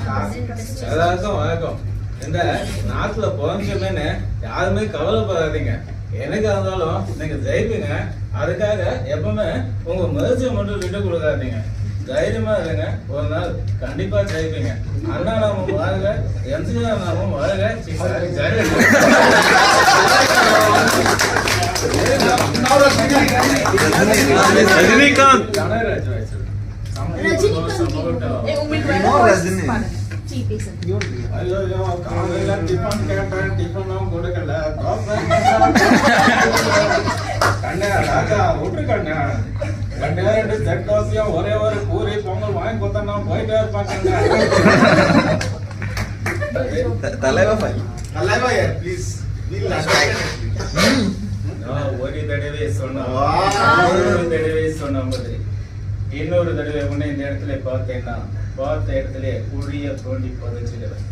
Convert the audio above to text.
எல்லாருக்கும் வணக்கம். இந்த நாட்டுல பிறந்தமே யாருமே கவலைப்படாதீங்க. எனக்கு இருந்தாலும் நீங்க ஜெயிப்பீங்க. அதுக்காக எப்பவுமே உங்க முயற்சியை மட்டும் விட்டு கொடுக்காதீங்க. தைரியமா இருங்க. ஒரு நாள் கண்டிப்பா ஜெயிப்பீங்க. அண்ணா நாமும் வாழ்க, எம்ஜிஆர் நாமும் வாழ்க. ரஜினிகாந்த் ஒரே ஒரு பூரி பொங்கல் வாங்கி கொடுத்தா போயிட்டே இருப்பாங்க. ஒரு தடவை சொன்ன மாதிரி இன்னொரு தடவை உன்னை இந்த இடத்துல பார்த்தேன்னா பார்த்த இடத்துல குழிய தோண்டி புதைச்சிடுவேன்.